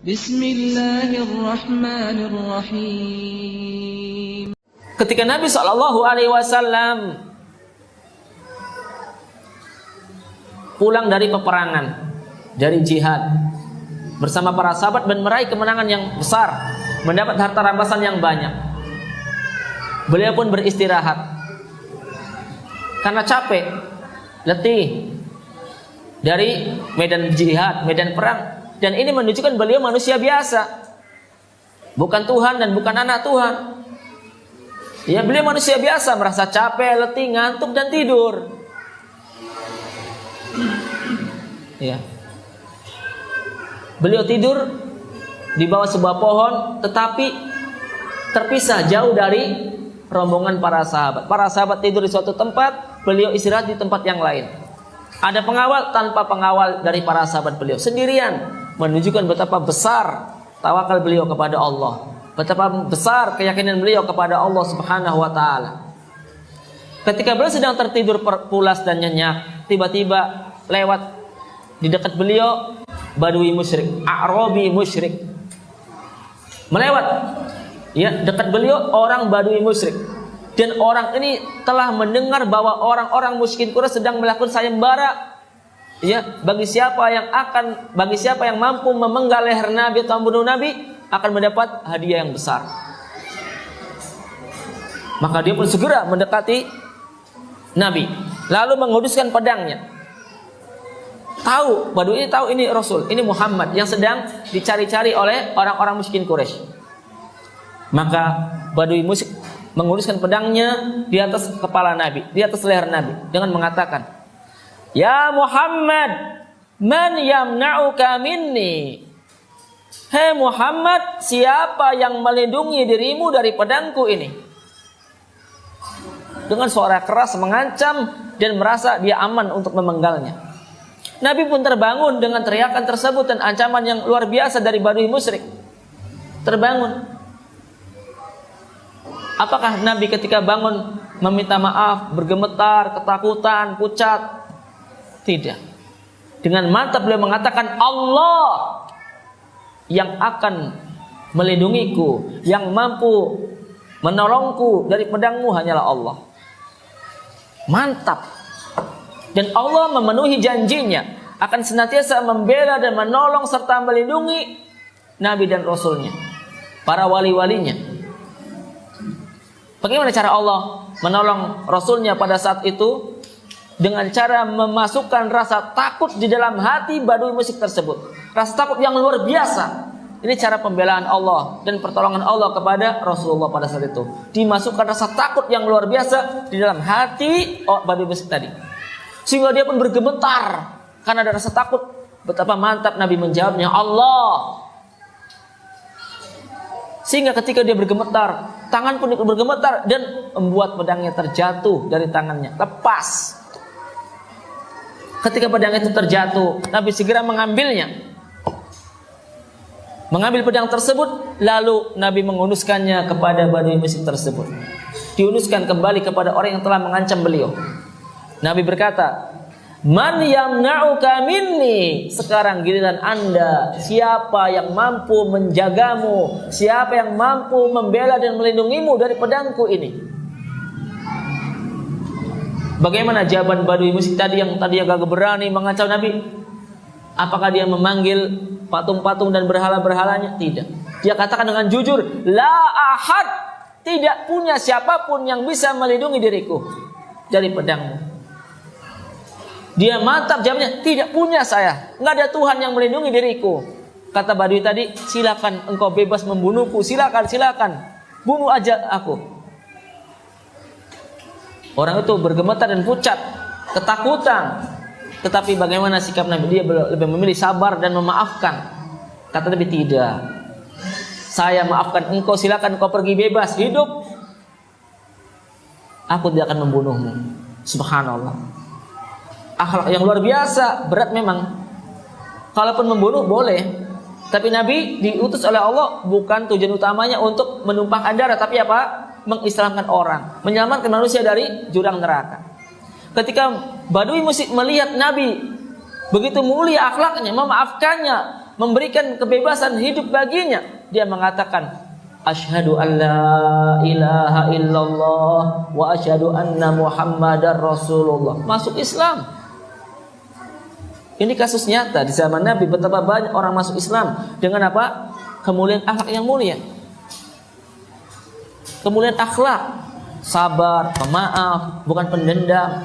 Bismillahirrahmanirrahim. Ketika Nabi SAW pulang dari peperangan, dari jihad bersama para sahabat dan meraih kemenangan yang besar, mendapat harta rampasan yang banyak, beliau pun beristirahat karena capek, letih dari medan jihad, medan perang. Dan ini menunjukkan beliau manusia biasa, bukan Tuhan dan bukan anak Tuhan. Ya, beliau manusia biasa, merasa capek, letih, ngantuk dan tidur. Ya. Beliau tidur di bawah sebuah pohon, tetapi terpisah jauh dari rombongan para sahabat. Para sahabat tidur di suatu tempat, beliau istirahat di tempat yang lain. Ada pengawal, tanpa pengawal dari para sahabat beliau, sendirian, menunjukkan betapa besar tawakal beliau kepada Allah, betapa besar keyakinan beliau kepada Allah Subhanahu wa taala. Ketika beliau sedang tertidur pulas dan nyenyak, tiba-tiba lewat di dekat beliau badui musyrik, A'rabi musyrik. Melewat ya dekat beliau orang badui musyrik. Dan orang ini telah mendengar bahwa orang-orang musyrikin Quraisy sedang melakukan sayembara, ya, bagi siapa yang mampu memenggal leher Nabi atau membunuh Nabi akan mendapat hadiah yang besar. Maka dia pun segera mendekati Nabi, lalu menguduskan pedangnya. Badui ini tahu ini Rasul, ini Muhammad yang sedang dicari-cari oleh orang-orang musyrikin Quraisy. Maka badui musyrik menguruskan pedangnya di atas kepala Nabi, di atas leher Nabi, dengan mengatakan, "Ya Muhammad, man yamna'uka minni?" Hei Muhammad, siapa yang melindungi dirimu dari pedangku ini? Dengan suara keras mengancam dan merasa dia aman untuk memenggalnya. Nabi pun terbangun dengan teriakan tersebut dan ancaman yang luar biasa dari badui musyrik. Terbangun. Apakah Nabi ketika bangun meminta maaf, bergemetar, ketakutan, pucat? Tidak. Dengan mantap beliau mengatakan, Allah yang akan melindungiku, yang mampu menolongku dari pedangmu hanyalah Allah. Mantap. Dan Allah memenuhi janjinya akan senantiasa membela dan menolong serta melindungi Nabi dan Rasulnya, para wali-walinya. Bagaimana cara Allah menolong Rasulnya pada saat itu? Dengan cara memasukkan rasa takut di dalam hati badui musyrik tersebut. Rasa takut yang luar biasa. Ini cara pembelaan Allah dan pertolongan Allah kepada Rasulullah pada saat itu. Dimasukkan rasa takut yang luar biasa di dalam hati badui musyrik tadi, sehingga dia pun bergemetar karena ada rasa takut. Betapa mantap Nabi menjawabnya, Allah. Sehingga ketika dia bergemetar, tangan pun ikut bergemetar dan membuat pedangnya terjatuh dari tangannya, lepas. Ketika pedang itu terjatuh, Nabi segera mengambilnya, mengambil pedang tersebut, lalu Nabi mengunuskannya kepada badui musyrik tersebut. Diunuskan kembali kepada orang yang telah mengancam beliau. Nabi berkata, Man yamna'uka minni? Sekarang giliran Anda. Siapa yang mampu menjagamu? Siapa yang mampu membela dan melindungimu dari pedangku ini? Bagaimana jawaban badui musyrik tadi yang tadi agak berani mengancam Nabi? Apakah dia memanggil patung-patung dan berhala-berhalanya? Tidak. Dia katakan dengan jujur, La ahad. Tidak punya siapapun yang bisa melindungi diriku dari pedangmu. Dia mantap jawabnya, tidak punya saya, nggak ada Tuhan yang melindungi diriku. Kata badui tadi, silakan engkau bebas membunuhku, silakan, bunuh aja aku. Orang itu bergemetar dan pucat, ketakutan. Tetapi bagaimana sikap Nabi? Dia lebih memilih sabar dan memaafkan. Kata Nabi, tidak, saya maafkan engkau, silakan engkau pergi bebas, hidup. Aku tidak akan membunuhmu. Subhanallah. Akhlak yang luar biasa, berat memang. Kalaupun membunuh boleh, tapi Nabi diutus oleh Allah bukan tujuan utamanya untuk menumpahkan darah, tapi apa? Mengislamkan orang, menyelamatkan manusia dari jurang neraka. Ketika badui musyrik melihat Nabi begitu mulia akhlaknya, memaafkannya, memberikan kebebasan hidup baginya. Dia mengatakan, asyhadu an la ilaha illallah wa asyhadu anna muhammadar rasulullah. Masuk Islam. Ini kasus nyata di zaman Nabi, betapa banyak orang masuk Islam dengan apa? Kemuliaan akhlak yang mulia. Kemuliaan akhlak, sabar, pemaaf, bukan pendendam.